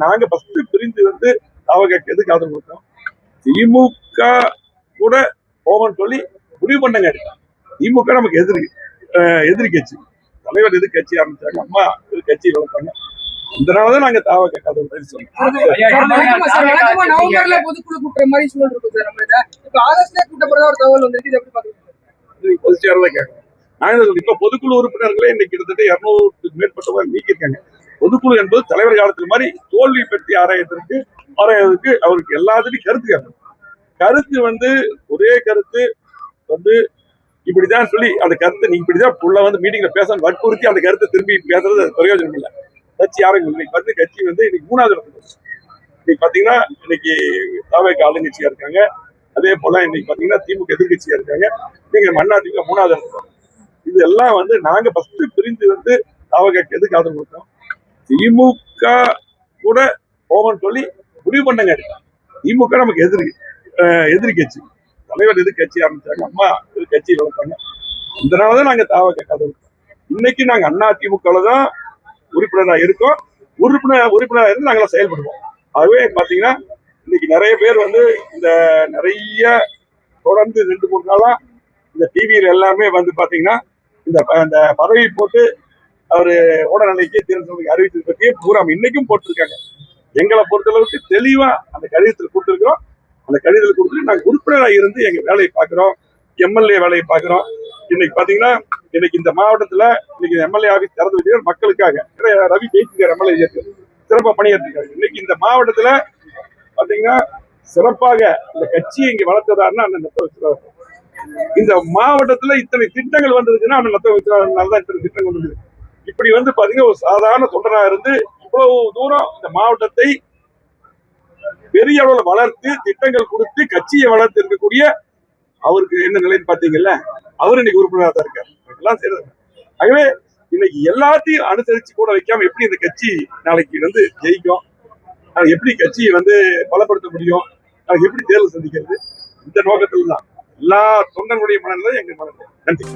நாங்க ஃபர்ஸ்ட் பிரிந்து வந்து அவங்க எதுக்கு ஆதரவு கொடுத்தோம். திமுக கூட போகணும்னு சொல்லி முடிவு பண்ணங்க. திமுக நமக்கு எதிரி கட்சி, தலைவர் எதிர் கட்சி ஆரம்பிச்சாங்க, அம்மா எதிர் கட்சி வளர்த்தாங்க. இதனாலதான் நாங்க தாவக ஆதரவு சொன்னோம். பொதுக்குழு கூட்டுற மாதிரி சூழல் இருக்கும் சார். நம்ம இப்ப ஆகஸ்ட்ல கூட்டப்படுற ஒரு தகவல் வந்துருக்கு. எப்படி பாக்குறீங்க? பொதுச்செயலாளர் கேட்கணும். நான் என்ன சொல்றேன், இப்ப பொதுக்குழு உறுப்பினர்களே இன்னைக்கு கிட்டத்தட்ட 200க்கு மேற்பட்டவங்க நீக்கிருக்காங்க. பொதுக்குழு என்பது தலைவர் காலத்தில் மாதிரி தோல்வி பற்றி ஆராயறதுக்கு அவருக்கு எல்லாத்துலையும் கருத்து வந்து ஒரே கருத்து வந்து இப்படிதான் சொல்லி அந்த கருத்தை நீ இப்படிதான் புள்ள வந்து மீட்டிங்ல பேசணும் வற்புறுத்தி அந்த கருத்தை திரும்பி பேசுறது பிரயோஜனம் இல்லை. கட்சி யாரும் இன்னைக்கு வந்து கட்சி வந்து இன்னைக்கு 3வது இடத்துல இன்னைக்கு பாத்தீங்கன்னா இன்னைக்கு தாவேக்கு ஆளுங்கட்சியா இருக்காங்க. அதே போல இன்னைக்கு பாத்தீங்கன்னா திமுக எதிர்கட்சியா இருக்காங்க. நீங்க அதிமுக 3வது இடத்துல. இது எல்லாம் வந்து நாங்க ஃபர்ஸ்ட் பிரிந்து வந்து தாவேக்கு எதுக்கு ஆதரவு கொடுத்தோம். திமுக கூட போகணும்னு சொல்லி முடிவு பண்ணங்க. திமுக நமக்கு எதிரி கட்சி, தலைவர் எதிர் கட்சி ஆரம்பிச்சாங்க, அம்மா எதிர் கட்சி வளர்த்தாங்க. இதனாலதான் நாங்க தாவேக்கு ஆதரவு கொடுத்தோம். இன்னைக்கு நாங்க அதிமுக தான் உறுப்பினராக இருக்கோம். உறுப்பினராக இருந்து நாங்களாம் செயல்படுவோம். ஆகவே பாத்தீங்கன்னா இன்னைக்கு நிறைய பேர் வந்து இந்த நிறைய தொடர்ந்து 2-3 நாளா இந்த டிவியில எல்லாமே வந்து பாத்தீங்கன்னா இந்த பதவி போட்டு அவரு ஓடநிலைக்கு தேர்தல் அறிவித்தது பற்றி பூரா இன்னைக்கும் போட்டிருக்காங்க. எங்களை பொறுத்தளவுக்கு தெளிவா அந்த கடிதத்தில் கொடுத்துருக்கிறோம். அந்த கடிதத்தில் கொடுத்துட்டு நாங்கள் உறுப்பினராக இருந்து எங்க வேலையை பார்க்கிறோம், எம்எல்ஏ வேலையை பார்க்கிறோம். இன்னைக்கு பாத்தீங்கன்னா இன்னைக்கு இந்த மாவட்டத்துல இன்னைக்கு எம்எல்ஏ ஆபீஸ் திறந்து வச்சு மக்களுக்காக ரவி ஜெயிச்சிருக்கார், எம்எல்ஏ சிறப்பா பணியாற்றிருக்காரு. இன்னைக்கு இந்த மாவட்டத்துல பாத்தீங்கன்னா சிறப்பாக இந்த கட்சியை இங்க வளர்த்ததாருன்னா அண்ணன் நத்த வச்சுருவாரு. இந்த மாவட்டத்துல இத்தனை திட்டங்கள் வந்ததுன்னா அண்ணன் நத்த வச்சுருவாருனாலதான் இத்தனை திட்டங்கள் வந்தது. இப்படி வந்து பாத்தீங்கன்னா ஒரு சாதாரண தொண்டனா இருந்து இவ்வளவு தூரம் இந்த மாவட்டத்தை பெரிய அளவுல வளர்த்து திட்டங்கள் கொடுத்து கட்சியை வளர்த்து இருக்கக்கூடிய அவருக்கு என்ன நிலைன்னு பாத்தீங்கல்ல, அவரு இன்னைக்கு உறுப்பினராக தான் இருக்காரு. எல்லாம் செய்யறது. ஆகவே இன்னைக்கு எல்லாத்தையும் அனுசரிச்சு கூட வைக்காம எப்படி இந்த கட்சி நாளைக்கு வந்து ஜெயிக்கும், எப்படி கட்சியை வந்து பலப்படுத்த முடியும், எப்படி தேர்தல் சந்திக்கிறது, இந்த நோக்கத்தில் தான் எல்லா தொண்டர்களுடைய மனநிலை எங்க மனநிலை. நன்றி.